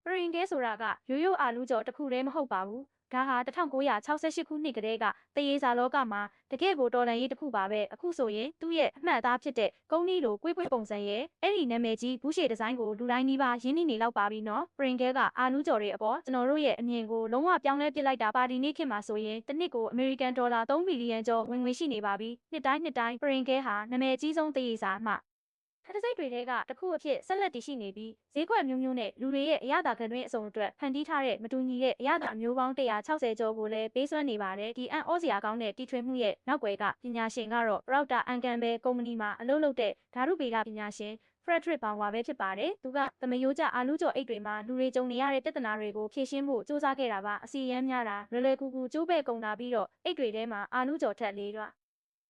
ပရင်ကဲဆိုတာကရိုးရိုးအာလူးကြော်တစ်ခုတည်းမဟုတ်ပါဘူး။ဒါဟာ1968ခုနှစ်ကတည်းကတရေစာလောကမှာတကယ့်ကိုတော်လှန်ရေးတစ်ခုပါပဲ။အခုဆိုရင်သူ့ရဲ့အမှတ်အသားဖြစ်တဲ့ကုန်းနီးလိုကွေးကွေးပုံစံရဲ့အဲ့ဒီနာမည်ကြီးဘူးရှည်ဒီဇိုင်းကိုလူတိုင်းနီးပါးရင်းနှီးနေလောက်ပါပြီနော်။ပရင်ကဲကအာလူးကြော်တွေအပေါ်ကျွန်တော်တို့ရဲ့အမြင်ကိုလုံးဝပြောင်းလဲပစ်လိုက်တာပါဒီနေ့ခေတ်မှာဆိုရင်တစ်နှစ်ကိုအမေရိကန်ဒေါ်လာ3ဘီလီယံကျော်ဝင်ငွေရှိနေပါပြီ။နှစ်တိုင်းပရင်ကဲဟာနာမည်အကြီးဆုံးတရေစာမှခက်တစိတ်တွေထဲကတစ်ခုအဖြစ်ဆက်လက်တည်ရှိနေပြီးဈေးကွက်မျိုးနဲ့လူတွေရဲ့အရသာခံတွင်းအစုံအတွက်ဖန်တီးထားတဲ့မတူညီတဲ့အရသာအမျိုးပေါင်း160ကျော်ကိုလည်းပေးစွမ်းနေပါတယ်ဒီအန်ဩစရာကောင်းတဲ့တီထွင်မှုရဲ့နောက်ွယ်ကပညာရှင်ကတော့ Procter & Gamble ကုမ္ပဏီမှာအလုပ်လုပ်တဲ့ဓာတုဗေဒပညာရှင်Frederick Bauer ပဲဖြစ်ပါတယ်။သူကသမယိုးကျအာလူးကြော်အိတ်တွေမှာလူတွေကြုံနေရတဲ့ပြဿနာတွေကိုဖြေရှင်းဖို့စူးစမ်းခဲ့တာပါ။အစီရမ်းများတာလွယ်ကူကျိုးပဲ့ကုန်တာပြီးတော့အိတ်တွေထဲမှာအာလူးကြော်ထက်လေးတော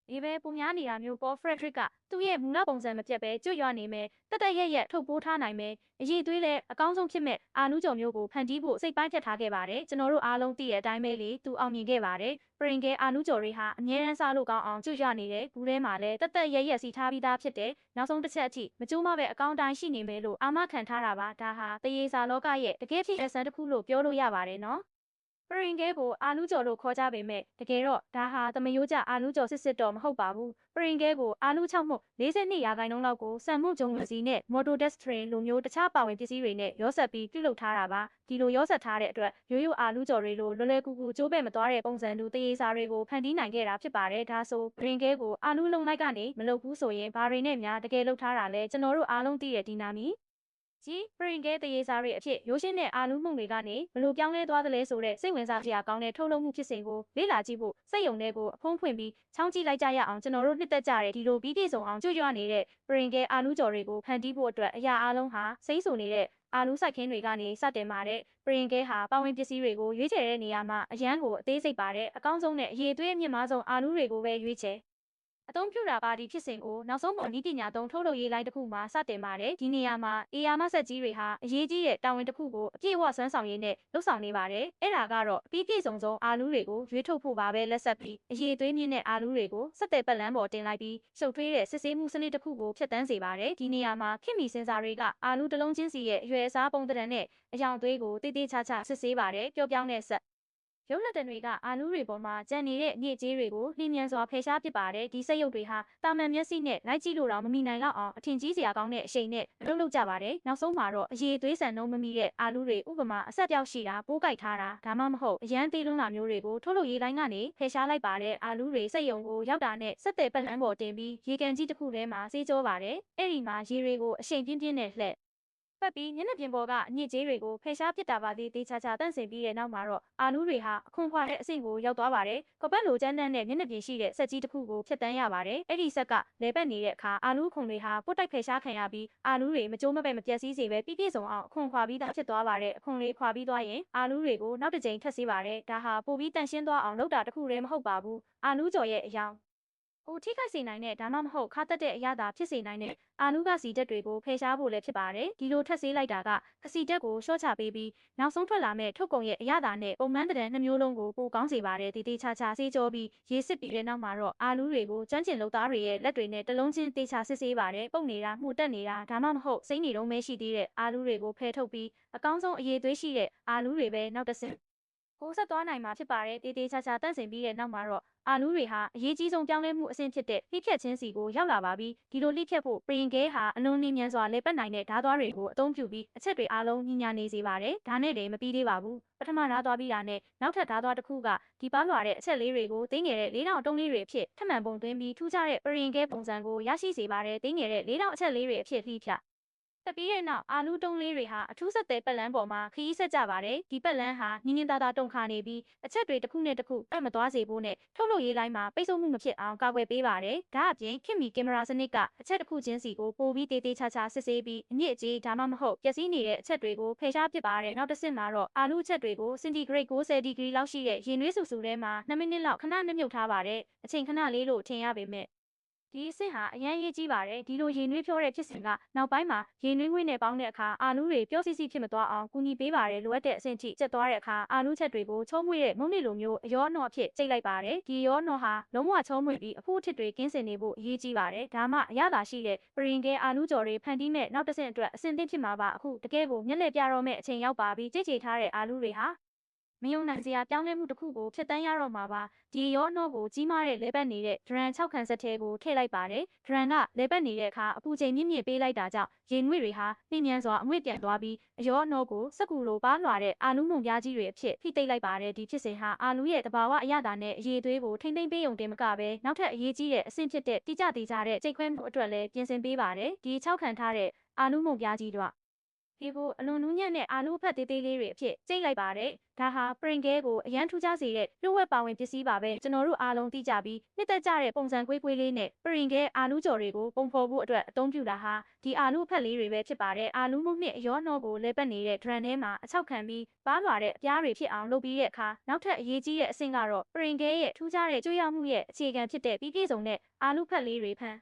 ့ဒီပဲပုံများနေတာမျိုးပေါ် Frederick ကသူ့ရဲ့မူလပုံစံမပြတ်ပဲကျွတ်ရွနေမယ်တက်ရက်ထုတ်ပိုးထားနိုင်မယ်အရေးသွေးလည်းအကောင်းဆုံးဖြစ်မဲ့အာနူးကြော်မျိုးကိုဖန်တီးဖို့စိတ်ပိုင်းဖြတ်ထားခဲ့ပါတယ်ကျွန်တော်တို့အားလုံးသိတဲ့အတိုင်းပဲလေသူအောင်မြင်ခဲ့ပါတယ်ပရင်ကဲအာနူးကြော်တွေဟာအမြဲတမ်းစားလို့ကောင်းအောင်ကျွတ်ရွနေတယ်ဘူးထဲမှာလည်းတက်ရက်စီထားပြီးသားဖြစ်တယ်နောက်ဆုံးတစ်ချက်အထိမကျိုးမပဲအကောင်းတိုင်းရှိနေမယ်လို့အာမခံထားတာပါဒါဟာတရေစာလောကရဲ့တကယ်ဖြစ်ရစံတစ်ခုလို့ပြောလို့ရပါတယ်နော်ပရင်ကဲကိုအာလူးကြော်လို့ခေါ်ကြပေမဲ့တကယ်တော့ဒါဟာသမယိုးကျအာလူးကြော်စစ်တော့မဟုတ်ပါဘူးပရင်ကဲကိုအာလူး6မှု42%လောက်ကိုစံမှုဂျုံဝစီနဲ့မော်တိုဒက်စထရင်လိုမျိုးတခြားပါဝင်ပစ္စည်းတွေနဲ့ရောဆက်ပြီးပြုလုပ်ထားတာပါဒီလိုရောဆက်ထားတဲ့အတွက်ရိုးရိုးအာလူးကြော်တွေလိုလွယ်ကူကျိုးပဲ့မသွားတဲ့ပုံစံတူတရေစာတွေကိုဖန်တီးနိုင်ခဲ့တာဖြစ်ပါတယ်ဒါဆိုပရင်ကဲကိုအာလူးလုံးလိုက်ကနေမလုပ်ဘူးဆိုရင်ဘာတွေနဲ့များတကယ်လုပ်ထားတာလဲကျွန်တော်တို့အားလုံးသိတဲ့ဒီနာမီကြီးပရင်ကဲတရေစာတွေအဖြစ်ရိုးရှင်းတဲ့အာလူးမှုတွေကနေဘလို့ပြောင်းလဲသွားသလဲဆိုတဲ့စိတ်ဝင်စားစရာကောင်းတဲ့ထုတ်လုပ်မှုဖြစ်စဉ်ကိုလေ့လာကြည့်ဖို့စိတ်ယုံတဲ့ကိုအဖုံးဖွင့်ပြီးချောင်းကြည့်လိုက်ကြရအောင်ကျွန်တော်တို့နှစ်သက်ကြတဲ့ဒီလိုပြီးပြည့်စုံအောင်ကြွကြွနေတဲ့ပရင်ကဲအာလူးကြော်တွေကိုဖန်တီးဖို့အတွက်အရာအလုံးဟာစိမ့်ဆူနေတဲ့အာလူးစိုက်ခင်းတွေကနေစတင်ပါတဲ့ပရင်ကဲဟာပါဝင်ပစ္စည်းတွေကိုရွေးချယ်တဲ့နေရာမှာအရန်ကိုအသေးစိတ်ပါတဲ့အကောင်းဆုံးနဲ့အရေးသွေးအမြင့်မားဆုံးအာလူးတွေကိုပဲရွေးချယ်အသုံးပြုတာပါဒီဖြစ်စဉ်ကိုနောက်ဆုံးပေါ်နည်းပညာသုံးထုတ်လုပ်ရေးလိုင်းတစ်ခုမှာစတင်ပါတယ်ဒီနေရာမှာအေယာမဆက်ကြီးတွေဟာအရေးကြီးတဲ့တာဝန်တစ်ခုကိုအပြည့်အဝဆွမ်းဆောင်ရင်းနဲ့လှုပ်ဆောင်နေပါတယ်အဲ့ဒါကတော့အပြီးပြည့်စုံဆုံးအာလူးတွေကိုရွေးထုတ်ဖို့ပါပဲလက်ဆက်ပြီးအရေးသွေးမြင့်တဲ့အာလူးတွေကိုစက်တဲ့ပတ်လန်းပေါ်တင်လိုက်ပြီးရှုပ်ထွေးတဲ့စစ်ဆေးမှုစနစ်တစ်ခုကိုဖျက်ဆီးစေပါတယ်ဒီနေရာမှာခင်မီစင်စာတွေကအာလူးတစ်လုံးချင်းစီရဲ့အရွယ်အစားပုံသဏ္ဍာန်နဲ့အယောင်သွေးကိုတိတိကျကျစစ်ဆေးပါတယ်ပျော့ပြောင်းတဲ့ဆက်ရုပ်လက်တံတွေကအာလူးတွေပေါ်မှာကျန်နေတဲ့အညစ်အကြေးတွေကိုလျင်မြန်စွာဖယ်ရှားပစ်ပါတယ်ဒီစက်ရုပ်တွေဟာတာမန်မျက်စိနဲ့လိုက်ကြည့်လို့တော့မမီနိုင်တော့အောင်အထင်ကြီးစရာကောင်းတဲ့အရှိန်နဲ့လုပ်ကြပါတယ်နောက်ဆုံးမှာတော့အရေးသွေးဆန်နှုံးမမီတဲ့အာလူးတွေဥပမာအဆက်ပြောက်ရှိတာပိုးကြိုက်ထားတာဒါမှမဟုတ်အရန်သေးလွန်းတာမျိုးတွေကိုထုတ်လုပ်ရေးလိုင်းကနေဖယ်ရှားလိုက်ပါတယ်အာလူးတွေစက်ရုံကိုရောက်တာနဲ့စက်တဲ့ပတ်လန်းပေါ်တင်ပြီးရေကန်ကြီးတစ်ခုထဲမှာစေးကြောပါတယ်အဲ့ဒီမှာရေတွေကိုအရှိန်ပြင်းပြင်းနဲ့လှည့်ပတ်ပြီးမျက်နှာပြင်ပေါ်ကအညစ်အကြေးတွေကိုဖယ်ရှားပစ်တာပါသေးသေးချာချာတန့်စင်ပြီးတဲ့နောက်မှာတော့အာလူးတွေဟာအခွန်ခွာတဲ့အဆင့်ကိုရောက်သွားပါတယ်။ကပတ်လိုကျန်းတန်းတဲ့မျက်နှာပြင်ရှိတဲ့ဆက်ကြီးတစ်ခုကိုဖြတ်တန်းရပါတယ်။အဲ့ဒီဆက်ကလဲပတ်နေတဲ့အခါအာလူးခွန်တွေဟာပုတ်တိုက်ဖယ်ရှားခံရပြီးအာလူးတွေမကြိုးမပဲ့မပြတ်စည်းစေပဲပြည့်ပြည့်စုံအောင်အခွန်ခွာပြီးသားဖြစ်သွားပါတယ်။အခွန်လေးခွာပြီးသွားရင်အာလူးတွေကိုနောက်တစ်ကြိမ်ထပ်ဆေးပါတယ်။ဒါဟာပိုပြီးတန့်ရှင်းသွားအောင်လုပ်တာတစ်ခုတည်းမဟုတ်ပါဘူး။အာလူးကြော်ရဲ့အယောင်ကိုထိခိုက်စေနိုင်တဲ့ဒါမှမဟုတ်ခါတက်တဲ့အရာသာဖြစ်စေနိုင်တဲ့အာနုကစီတက်တွေကိုဖယ်ရှားဖို့လည်းဖြစ်ပါတယ်ဒီလိုထပ်ဆေးလိုက်တာကအစီတက်ကိုရှော့ချပေးပြီးနောက်ဆုံးထွက်လာမဲ့ထုတ်ကုန်ရဲ့အရာသာနဲ့ပုံမှန်တဲ့နှမျိုးလုံးကိုပိုကောင်းစေပါတယ်တေးသေးချာချာဆေးကြောပြီးရေစစ်ပြီးတဲ့နောက်မှာတော့အာလူးတွေကိုကျွမ်းကျင်လုပ်သားတွေရဲ့လက်တွေနဲ့တလုံးချင်းတေးချာစစ်ဆေးပါတယ်ပုတ်နေတာမှုတက်နေတာဒါမှမဟုတ်စိမ့်နေတော့မဲရှိသေးတဲ့အာလူးတွေကိုဖယ်ထုတ်ပြီးအကောင်းဆုံးအရေးသွေးရှိတဲ့အာလူးတွေပဲနောက်တစ်ဆင့်ကိုဆက်သွားနိုင်မှာဖြစ်ပါတယ်တေးသေးချာချာတန့်စင်ပြီးတဲ့နောက်မှာတော့အာလူးတွေဟာအရေးကြီးဆုံးပြောင်းလဲမှုအဆင့်ဖြစ်တဲ့လှိဖြတ်ခြင်းစီကိုရောက်လာပါပြီဒီလိုလှိဖြတ်ဖို့ပရင်ကဲဟာအလွန်နှင်းမြန်စွာလဲပတ်နိုင်တဲ့ဓာတ်သွားတွေကိုအသုံးပြုပြီးအချက်တွေအားလုံးညီညာနေစေပါတယ်ဒါနဲ့တည်းမပြီးသေးပါဘူးပထမဓာတ်သွားပြီးတာနဲ့နောက်ထပ်ဓာတ်သွားတစ်ခုကဒီပါလွှာတဲ့အချက်လေးတွေကိုသိငယ်တဲ့၄000တုံးလေးတွေအဖြစ်ထပ်မံပုံသွင်းပြီးထူးခြားတဲ့ပရင်ကဲပုံစံကိုရရှိစေပါတယ်သိငယ်တဲ့၄000အချက်လေးတွေအဖြစ်လှိဖြတ်တက်ပြီးတဲ့နောက်အာလူးတုံးလေးတွေဟာအထူးဆက်တဲ့ပတ်လန်းပေါ်မှာခရီးဆက်ကြပါတယ်ဒီပတ်လန်းဟာနင်းနင်းသားသားတုံခါနေပြီးအချက်တွေတစ်ခုနဲ့တစ်ခုပတ်မသွားစေဖို့နဲ့ထုတ်လုပ်ရေးလိုင်းမှာပိတ်ဆို့မှုမဖြစ်အောင်ကာကွယ်ပေးပါတယ်ဒါအပြင်ခင်မီကင်မရာစနစ်ကအချက်တစ်ခုချင်းစီကိုပိုပြီးတေးသေးချာချာစစ်ဆေးပြီးအညစ်အကြေးဒါမှမဟုတ်ပျက်စီးနေတဲ့အချက်တွေကိုဖယ်ရှားပစ်ပါတယ်နောက်တစ်ဆင့်မှာတော့အာလူးအချက်တွေကိုစင်တီဂရိတ်60ဒီဂရီလောက်ရှိတဲ့ရေနွေးဆူဆူထဲမှာ2မိနစ်လောက်ခဏနှမြုပ်ထားပါတယ်အချိန်ခဏလေးလို့ထင်ရပေမဲ့ ဒီအဆင့်ဟာအရန်ရေးကြီးပါတယ်ဒီလိုရေနွေးဖြောတဲ့ဖြစ်စဉ်ကနောက်ပိုင်းမှာရေနွေးငွေ့နဲ့ပေါင်းတဲ့အခါအာနူးတွေပျော့စီစီဖြစ်မသွားအောင်ကူညီပေးပါတယ်လိုအပ်တဲ့အဆင့်ထိကျက်သွားတဲ့အခါအာနူးချက်တွေကိုချုံးမွေ့တဲ့မုံနစ်လိုမျိုးအရောအနှော့အဖြစ်ကျိတ်လိုက်ပါတယ်ဒီရောအနှော့ဟာလုံးဝချုံးမွေ့ပြီးအဖို့အထစ်တွေကင်းစင်နေဖို့အရေးကြီးပါတယ်ဒါမှအရသာရှိတဲ့ပရင်ကဲအာနူးကြော်တွေဖန်တီးမဲ့နောက်တစ်ဆင့်အတွက်အဆင့်သင့်ဖြစ်မှာပါအခုတကယ်ကိုမျက်လှည့်ပြတော့မဲ့အချိန်ရောက်ပါပြီကြိတ်ချေထားတဲ့အာနူးတွေဟာမယုံနိုင်စရာပြောင်းလဲမှုတစ်ခုကိုဖျက်ဆီးရတော့မှာပါဒီရောအနှော့ကိုကြီးမားတဲ့လဲပတ်နေတဲ့ဒရန်6ခန်းဆက်ထဲကိုထည့်လိုက်ပါတယ်ဒရန်ကလဲပတ်နေတဲ့အခါအပူချိန်မြင့်မြင့်ပေးလိုက်တာကြောင့်ရေနွေ့တွေဟာနှင်းမြန်စွာအငွေ့ပြန်သွားပြီးအရောအနှော့ကိုစက်ကူလိုပါလွှာတဲ့အာနူးမုံပြားကြီးတွေအဖြစ်ဖိသိပ်လိုက်ပါတယ်ဒီဖြစ်စဉ်ဟာအာနူးရဲ့တဘာဝအရသာနဲ့အရေးသွေးကိုထိမ့်သိမ့်ပေးုံတင်မကပဲနောက်ထပ်အရေးကြီးတဲ့အဆင့်ဖြစ်တဲ့တိကျသေးကြတဲ့ကြိတ်ခွဲမှုအတွက်လည်းပြင်ဆင်ပေးပါတယ်ဒီ6ခန်းထားတဲ့အာနူးမုံပြားကြီးတို့ဒီကိုအလွန်နူးညံ့တဲ့အာနူးဖက်သေးသေးလေးတွေအဖြစ်ကျိတ်လိုက်ပါတယ်ဒါဟာပရင်ကဲကိုအရန်ထူးခြားစေတဲ့လျှို့ဝှက်ပါဝင်ပစ္စည်းပါပဲကျွန်တော်တို့အားလုံးသိကြပြီးနှစ်သက်ကြတဲ့ပုံစံကွေးကွေးလေးနဲ့ပရင်ကဲအာနူးကြော်တွေကိုပုံဖော်ဖို့အတွက်အသုံးပြုတာဟာဒီအာနူးဖက်လေးတွေပဲဖြစ်ပါတယ်အာနူးမုတ်နှစ်အရောနှောကိုလဲပတ်နေတဲ့ဒရန်ထဲမှာအချောက်ခံပြီးပါလွှာတဲ့အပြားတွေဖြစ်အောင်လုပ်ပြီးတဲ့အခါနောက်ထပ်အရေးကြီးတဲ့အဆင့်ကတော့ပရင်ကဲရဲ့ထူးခြားတဲ့ကြွေးရောက်မှုရဲ့အခြေခံဖြစ်တဲ့ပြီးပြည့်စုံတဲ့အာနူးဖက်လေးတွေဖန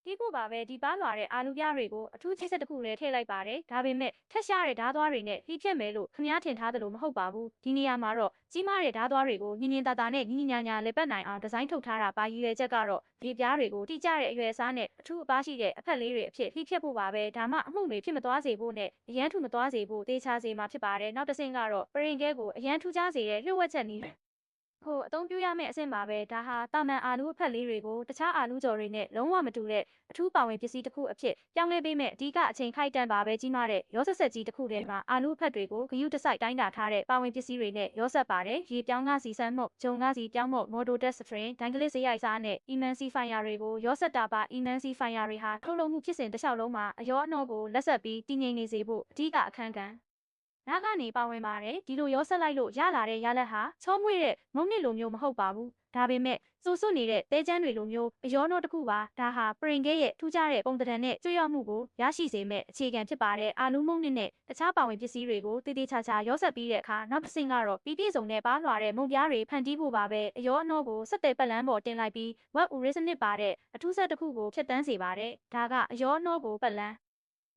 ်ဒီကိုပါပဲဒီပါလွှာတဲ့အာနူပြားတွေကိုအထူးချိတ်ဆက်တစ်ခုလည်းထည့်လိုက်ပါတယ်ဒါပေမဲ့ထက်ရှားတဲ့ဓားသွားတွေနဲ့ဖိဖြက်မယ်လို့ခင်ဗျားထင်ထားသလိုမဟုတ်ပါဘူးဒီနေရာမှာတော့ကြီးမားတဲ့ဓားသွားတွေကိုညင်ညင်တာတာနဲ့ညီညာညာလက်ပတ်နိုင်အောင်ဒီဇိုင်းထုတ်ထားတာပါရည်ရွယ်ချက်ကတော့ဒီပြားတွေကိုတိကျတဲ့အရွယ်အစားနဲ့အထူးအပါရှိတဲ့အဖက်လေးတွေအဖြစ်ဖိဖြက်ဖို့ပါပဲဒါမှအမှုတွေဖြစ်မသွားစေဖို့နဲ့အရန်ထူမသွားစေဖို့တေချာစေမှာဖြစ်ပါတယ်နောက်တစ်ဆင့်ကတော့ပရင်ကဲကိုအရန်ထူးခြားစေတဲ့လျှို့ဝှက်ချက်နည်းဟိုအသုံးပြုရမယ့်အဆင့်ပါပဲဒါဟာတာမန်အာနူအဖက်လေးတွေကိုတခြားအာနူကြော်တွေနဲ့လုံးဝမတူတဲ့အထူးပါဝင်ပစ္စည်းတစ်ခုအဖြစ်ပြောင်းလဲပေးမဲ့အဓိကအချိန်ခိုက်တန်ပါပဲကြီးမားတဲ့ရောဆက်ဆက်ကြီးတစ်ခုထဲမှာအာနူအဖက်တွေကိုဂယုတစိုက်တိုင်းတာထားတဲ့ပါဝင်ပစ္စည်းတွေနဲ့ရောဆက်ပါတယ်ရေပြောင်းငါစီဆန်းမှုဂျုံငါစီပြောင်းမှုမော်ဒိုတက်စထရင်ဒိုင်ဂလစ်စရိုက်စားနဲ့အီမန်စီဖိုင်ယာတွေကိုရောဆက်တာပါအီမန်စီဖိုင်ယာတွေဟာထုတ်လုပ်မှုဖြစ်စဉ်တစ်လျှောက်လုံးမှာအရောအနှောကိုလက်ဆက်ပြီးတည်ငြိမ်နေစေဖို့အဓိကအခန်းကဏ္ဍနားကနေပါဝင်ပါတယ်ဒီလိုရောဆက်လိုက်လို့ရလာတဲ့ရလဒ်ဟာချောမွေ့တဲ့မုံနစ်လိုမျိုးမဟုတ်ပါဘူးဒါပေမဲ့စိုးစွနေတဲ့တဲချမ်းတွေလိုမျိုးအရောနှောတစ်ခုပါဒါဟာပရင်ကဲရဲ့ထူးခြားတဲ့ပုံသဏ္ဍာန်နဲ့ကြွရောက်မှုကိုရရှိစေမဲ့အခြေခံဖြစ်ပါတယ်အာနူးမုံနစ်နဲ့တခြားပါဝင်ပစ္စည်းတွေကိုတည်တည်ချာချာရောဆက်ပြီးတဲ့အခါနောက်တစ်ဆင့်ကတော့ပြီးပြည့်စုံတဲ့ပါလွှာတဲ့မုံပြားတွေဖန်တီးဖို့ပါပဲအရောအနှောကိုဆက်တဲ့ပတ်လန်းပေါ်တင်လိုက်ပြီးဝက်ဥရစ်စနစ်ပါတဲ့အထူးဆက်တစ်ခုကိုဖျက်တမ်းစေပါတယ်ဒါကအရောအနှောကိုပတ်လန်း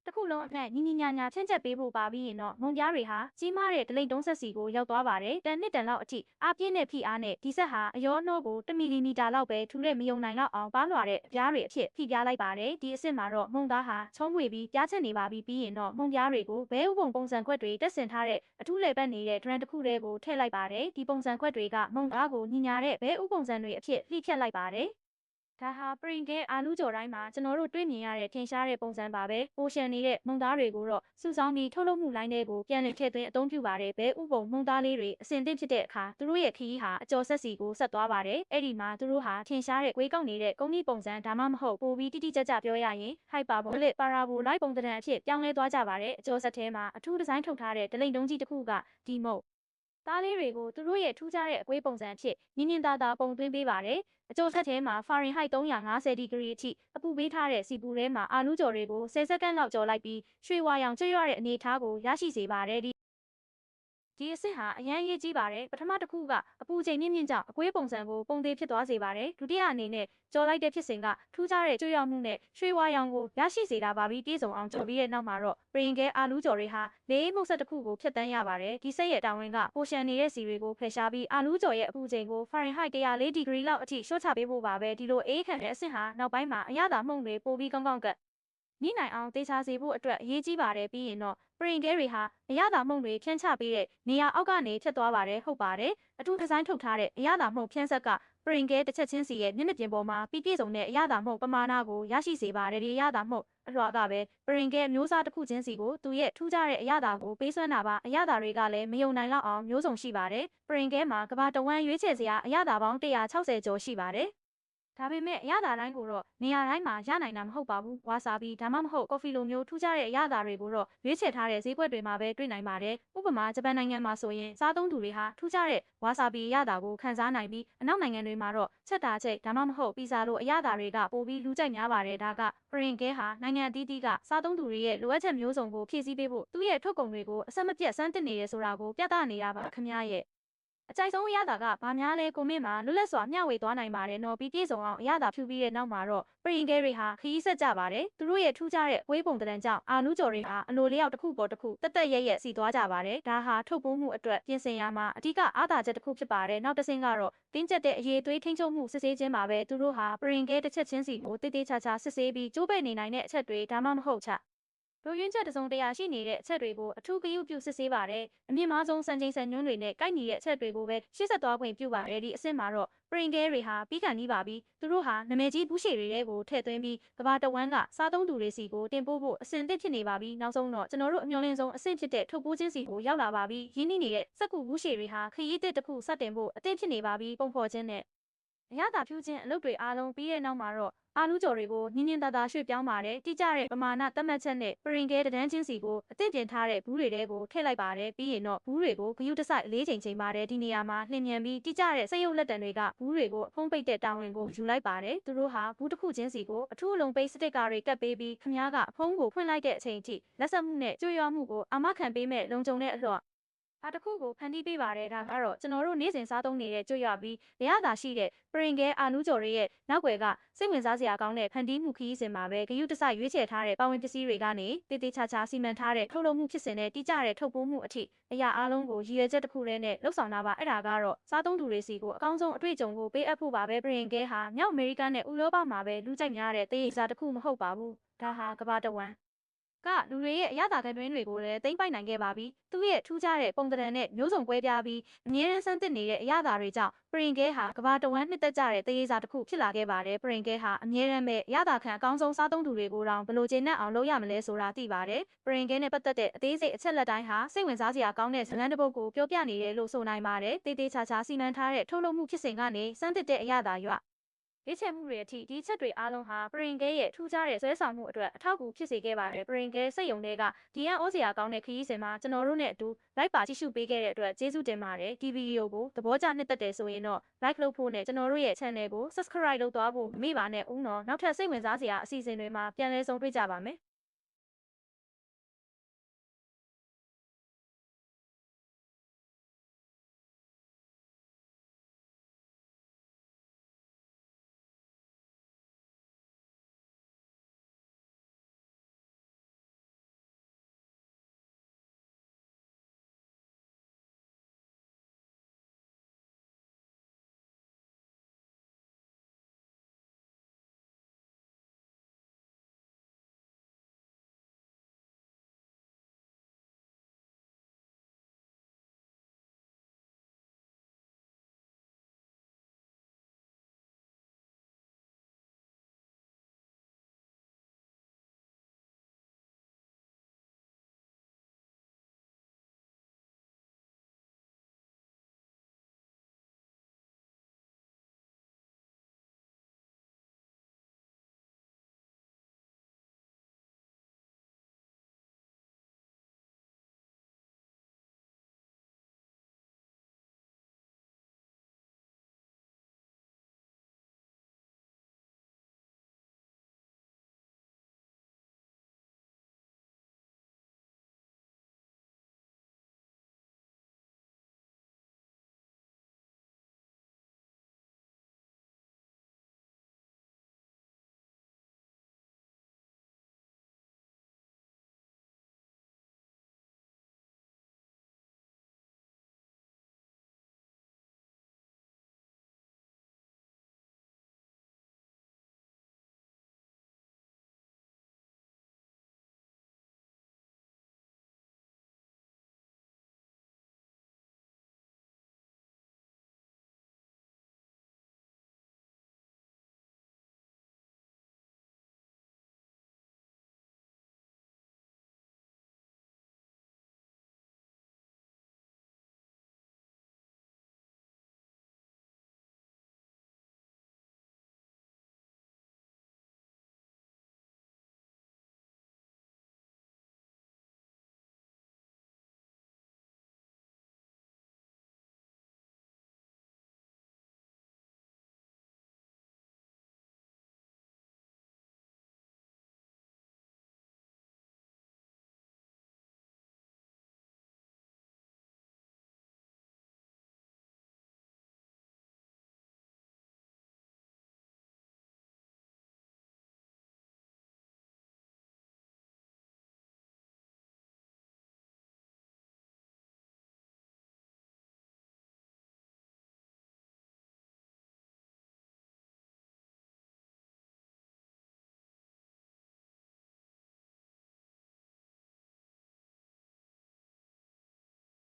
တစ်ခုလုံးအနှံ့ညီညီညာညာချင်းချက်ပေးဖို့ပါပြီးရင်တော့မုံပြားတွေဟာကြီးမားတဲ့ဒလိမ့်တုံးဆက်စီကိုရောက်သွားပါတယ်တန်နှစ်တန်လောက်အထိအားပြင်းတဲ့ဖိအားနဲ့ဒီဆက်ဟာအရောနှောကို1မီလီမီတာလောက်ပဲထူတဲ့မယုံနိုင်လောက်အောင်ပါလွှာတဲ့အပြားတွေအဖြစ်ဖိပြားလိုက်ပါတယ်ဒီအစ်စ်မှာတော့မုံသားဟာချုံးဝေပြီးပြားချက်နေပါပြီပြီးရင်တော့မုံပြားတွေကိုဘဲဥပုံပုံစံခွက်တွေတက်ဆင်ထားတဲ့အထူးလေပတ်နေတဲ့ဒရန်တစ်ခုတည်းကိုထည့်လိုက်ပါတယ်ဒီပုံစံခွက်တွေကမုံသားကိုညီညာတဲ့ဘဲဥပုံစံတွေအဖြစ်ဖိဖြတ်လိုက်ပါတယ်ဒါဟာပရင်ကဲအာနူးကြော်တိုင်းမှာကျွန်တော်တို့တွေ့မြင်ရတဲ့ထင်ရှားတဲ့ပုံစံပါပဲပိုရှန်နေတဲ့မုံသားတွေကိုတော့စုဆောင်းပြီးထုတ်လုပ်မှုလိုင်းတွေကိုပြန်လည်ထည့်သွင်းအသုံးပြုပါတယ်ဘဲဥပုံမုံသားလေးတွေအစင်သင့်ဖြစ်တဲ့အခါသူတို့ရဲ့ခီးဟာအကျော်ဆက်စီကိုဆက်သွားပါတယ်အဲ့ဒီမှာသူတို့ဟာထင်ရှားတဲ့ကွေးကောက်နေတဲ့ကုန်းကြီးပုံစံဒါမှမဟုတ်ပိုပြီးတိတိကျကျပြောရရင်ဟိုက်ပါဘိုလစ်ပါရာဘိုလိုက်ပုံသဏ္ဍာန်အဖြစ်ပြောင်းလဲသွားကြပါတယ်အကျော်ဆက်ထဲမှာအထူးဒီဇိုင်းထုတ်ထားတဲ့ဒလိမ့်တုံးကြီးတစ်ခုကဒီမုတ်သားလေးတွေကိုသူတို့ရဲ့ထူးခြားတဲ့အကွေးပုံစံအဖြစ်ညင်ညင်သာသာပုံသွင်းပေးပါတယ်အကျိုးဆက်ထဲမှာဖာရင်ဟိုက်350ဒီဂရီအထိအပူပေးထားတဲ့စီပူထဲမှာအာနူးကြော်တွေကို10စက္ကန့်လောက်ကြော်လိုက်ပြီးရွှေဝါရောင်ကျွတ်ရတဲ့အနေအထားကိုရရှိစေပါတယ်ဒီအဆင့်ဟာအရန်ရေးကြီးပါတယ်ပထမတစ်ခုကအပူချိန်မြင့်မြင့်ကြောင့်အကွေးပုံစံကိုပုံသေးဖြစ်သွားစေပါတယ်ဒုတိယအနေနဲ့ကြော်လိုက်တဲ့ဖြစ်စဉ်ကထူးခြားတဲ့ကျွတ်ရောက်မှုနဲ့ရွှေဝါရောင်ကိုရရှိစေတာပါပြီးပြည့်စုံအောင်ကြော်ပြီးတဲ့နောက်မှာတော့ပရင်ကဲအာနူးကြော်တွေဟာလေးမှုဆက်တစ်ခုကိုဖျက်တမ်းရပါတယ်ဒီဆက်ရဲ့တာဝန်ကပိုရှန်နေတဲ့စီတွေကိုဖယ်ရှားပြီးအာနူးကြော်ရဲ့အပူချိန်ကိုဖာရင်ဟိုက်104ဒီဂရီလောက်အထိလျှော့ချပေးဖို့ပါပဲဒီလိုအေးခံတဲ့အဆင့်ဟာနောက်ပိုင်းမှာအရသာမှုန့်တွေပိုပြီးကောင်းကောင်းကညှိနိုင်အောင်တေချာစေဖို့အတွက်အရေးကြီးပါတယ်ပြီးရင်တော့ပရင်ကဲတွေဟာအရသာမှုန့်တွေဖြန့်ချပေးတဲ့နေရာအောက်ကနေဖြတ်သွားပါတယ်ဟုတ်ပါတယ်အထူးဒီဇိုင်းထုတ်ထားတဲ့အရသာမှုန့်ဖြန့်ဆက်ကပရင်ကဲတစ်ချက်ချင်းစီရဲ့မျက်နှာပြင်ပေါ်မှာပြည့်စုံတဲ့အရသာမှုန့်ပမာဏကိုရရှိစေပါတယ်ဒီအရသာမှုန့်အလွှာကပဲပရင်ကဲမျိုးစားတစ်ခုချင်းစီကိုသူရဲ့ထူးခြားတဲ့အရသာကိုပေးစွမ်းတာပါအရသာတွေကလည်းမယုံနိုင်လောက်အောင်မျိုးစုံရှိပါတယ်ပရင်ကဲမှာကဘာတဝမ်းရွေးချယ်စရာအရသာပေါင်း160ကျော်ရှိပါတယ်ဒါပေမဲ့အရသာတိုင်းကိုတော့နေရာတိုင်းမှာရနိုင်တာမဟုတ်ပါဘူးဝါဆာဘီဒါမှမဟုတ်ကော်ဖီလိုမျိုးထူးခြားတဲ့အရသာတွေကိုတော့ရွေးချယ်ထားတဲ့ဈေးကွက်တွေမှာပဲတွေ့နိုင်ပါတယ်ဥပမာဂျပန်နိုင်ငံမှာဆိုရင်စားသုံးသူတွေဟာထူးခြားတဲ့ဝါဆာဘီအရသာကိုခံစားနိုင်ပြီးအနောက်နိုင်ငံတွေမှာတော့ချက်တာချိတ်ဒါမှမဟုတ်ပီဇာလိုအရသာတွေကပိုပြီးလူကြိုက်များပါတယ်ဒါကပရင်ကဲဟာနိုင်ငံအသီးသီးကစားသုံးသူတွေရဲ့လိုအပ်ချက်မျိုးစုံကိုဖြည့်ဆည်းပေးဖို့သူ့ရဲ့ထုတ်ကုန်တွေကိုအဆက်မပြတ်စမ်းသစ်နေရဆိုတာကိုပြသနေတာပါခင်ဗျားရဲ့ အကြိုက်ဆုံးအရသာကဘာများလဲကိုမင်းမှာလွတ်လပ်စွာမျှဝေသွားနိုင်ပါတယ်နော်ပြီးပြည့်စုံအောင်အရသာဖြူပြီးတဲ့နောက်မှာတော့ပရင်ကဲတွေဟာခရီးဆက်ကြပါတယ်သူတို့ရဲ့ထူးခြားတဲ့ဝေးပုံတံကြောင့်အာနုကျော်တွေဟာအလိုလျောက်တစ်ခုပေါ်တစ်ခုတက်တက်ရဲစီသွားကြပါတယ်ဒါဟာထုတ်ပိုးမှုအတွက်ပြင်ဆင်ရမှာအဓိကအားသာချက်တစ်ခုဖြစ်ပါတယ်နောက်တစ်ဆင့်ကတော့တင်းကျပ်တဲ့အရေးသွေးထိန်းချုပ်မှုစစ်ဆေးခြင်းပါပဲသူတို့ဟာပရင်ကဲတစ်ချက်ချင်းစီကိုတိတိကျကျစစ်ဆေးပြီးကျိုးပဲ့နေနိုင်တဲ့အချက်တွေဒါမှမဟုတ်ချလူရင်းချက်တစုံတရာရှိနေတဲ့အချက်တွေကိုအထူးဂရုပြုစစ်ဆေးပါတယ်။အမြင့်မားဆုံးစံချိန်စံညွှန်းတွေနဲ့ကိုက်ညီတဲ့အချက်တွေကိုပဲရှေ့ဆက်သွားခွင့်ပြုပါတယ်ဒီအဆင့်မှာတော့ပရင်ကဲတွေဟာပြီးကန်နီးပါပြီ။သူတို့ဟာနာမည်ကြီးဘူးရှည်တွေကိုထည့်သွင်းပြီးကဘာတဝန်းကစားသုံးသူတွေစီကိုတင်ပို့ဖို့အဆင်သင့်ဖြစ်နေပါပြီ။နောက်ဆုံးတော့ကျွန်တော်တို့အမျှော်လင့်ဆုံးအဆင့်ဖြစ်တဲ့ထုတ်ပိုးခြင်းစီကိုရောက်လာပါပြီ။ရင်းနှီးနေတဲ့စက်ကူဘူးရှည်တွေဟာခရီးတစ်တစ်ခုစတင်ဖို့အသင့်ဖြစ်နေပါပြီပုံဖော်ခြင်းနဲ့အရသာဖြူခြင်းအလုပ်တွေအားလုံးပြီးတဲ့နောက်မှာတော့အာနုကျော်တွေကိုညင်ညင်သာသာရွှေ့ပြောင်းပါတယ်တိကျတဲ့ပမာဏသတ်မှတ်ချက်နဲ့ပရင်ကဲတန်းချင်းစီကိုအသင့်ပြင်ထားတဲ့ဘူးတွေထဲကိုထည့်လိုက်ပါတယ်ပြီးရင်တော့ဘူးတွေကိုဂယုတစိုက်၄ချိန်ပါတယ်ဒီနေရာမှာလျင်မြန်ပြီးတိကျတဲ့စက်ရုပ်လက်တံတွေကဘူးတွေကိုအဖုံးပိတ်တဲ့တာဝန်ကိုယူလိုက်ပါတယ်သူတို့ဟာဘူးတစ်ခုချင်းစီကိုအထူးအလုံးပိတ်စတစ်ကာတွေကပ်ပေးပြီးခမားကအဖုံးကိုဖွင့်လိုက်တဲ့အချိန်အထိလက်ဆက်မှုနဲ့ကြွရွာမှုကိုအာမခံပေးမဲ့လုံခြုံတဲ့အလျော့အားတစ်ခုကိုဖန်တီးပေးပါတယ်ဒါကတော့ကျွန်တော်တို့နေ့စဉ်စားသုံးနေတဲ့ကြွရပြီးလျာသာရှိတဲ့ပရင်ကဲအာနူးကျော်တွေရဲ့နောက်ွယ်ကစိတ်ဝင်စားစရာကောင်းတဲ့ဖန်တီးမှုခရီးစဉ်မှာပဲဂယုတစိုက်ရွေးချယ်ထားတဲ့ပါဝင်ပစ္စည်းတွေကနေတေးသေးချာချာစီမံထားတဲ့ထုတ်လုပ်မှုဖြစ်စဉ်နဲ့တိကျတဲ့ထုတ်ပိုးမှုအထိအရာအလုံးကိုရည်ရွယ်ချက်တစ်ခုတည်းနဲ့လှုပ်ဆောင်တာပါအဲ့ဒါကတော့စားသုံးသူတွေစီကိုအကောင်းဆုံးအတွေ့အကြုံကိုပေးအပ်ဖို့ပါပဲပရင်ကဲဟာမြောက်အမေရိကနဲ့ဥရောပမှာပဲလူကြိုက်များတဲ့သေရစားတစ်ခုမဟုတ်ပါဘူးဒါဟာကမ္ဘာတဝန်းကလူတွေရဲ့အရသာကတွင်းတွေကိုလည်းသိမ့်ပိုက်နိုင်ခဲ့ပါပြီ။သူ့ရဲ့ထူးခြားတဲ့ပုံသဏ္ဍာန်နဲ့မျိုးစုံကွဲပြားပြီးအမြဲတမ်းဆန်းသစ်နေတဲ့အရသာတွေကြောင့်ပရင်ကဲဟာကမ္ဘာတဝန်းနှစ်သက်ကြတဲ့သေရစာတစ်ခုဖြစ်လာခဲ့ပါတယ်။ပရင်ကဲဟာအမြဲတမ်းပဲအရသာခံအကောင်းဆုံးစားသုံးသူတွေကိုတောင်ဘလို့ကျေနပ်အောင်လုပ်ရမလဲဆိုတာသိပါတယ်။ပရင်ကဲနဲ့ပတ်သက်တဲ့အသေးစိတ်အချက်လက်တိုင်းဟာစိတ်ဝင်စားစရာကောင်းတဲ့ဇာတ်လမ်းတစ်ပုဒ်ကိုပြောပြနေတယ်လို့ဆိုနိုင်ပါတယ်။တေးသေးချာချာစီမံထားတဲ့ထုတ်လုပ်မှုဖြစ်စဉ်ကနေစမ်းသစ်တဲ့အရသာရွရွေးချယ်မှုတွေအထိဒီချက်တွေအားလုံးဟာပရင်ကဲရဲ့ထူးခြားတဲ့ဆွဲဆောင်မှုအတွက်အထောက်အကူဖြစ်စေခဲ့ပါတယ်ပရင်ကဲစိတ်ယုံတွေကဒီအန်အိုစရာကောင်းတဲ့ခရီးစဉ်မှာကျွန်တော်တို့နဲ့အတူလိုက်ပါကြည့်ရှုပေးခဲ့တဲ့အတွက်ကျေးဇူးတင်ပါတယ်ဒီဗီဒီယိုကိုသဘောကျနှစ်သက်တယ်ဆိုရင်တော့ like လုပ်ဖို့နဲ့ကျွန်တော်တို့ရဲ့ channel ကို subscribe လုပ်သွားဖို့မမေ့ပါနဲ့ဦးနော်နောက်ထပ်စိတ်ဝင်စားစရာအစီအစဉ်တွေမှာပြန်လည်ဆုံတွေ့ကြပါမယ်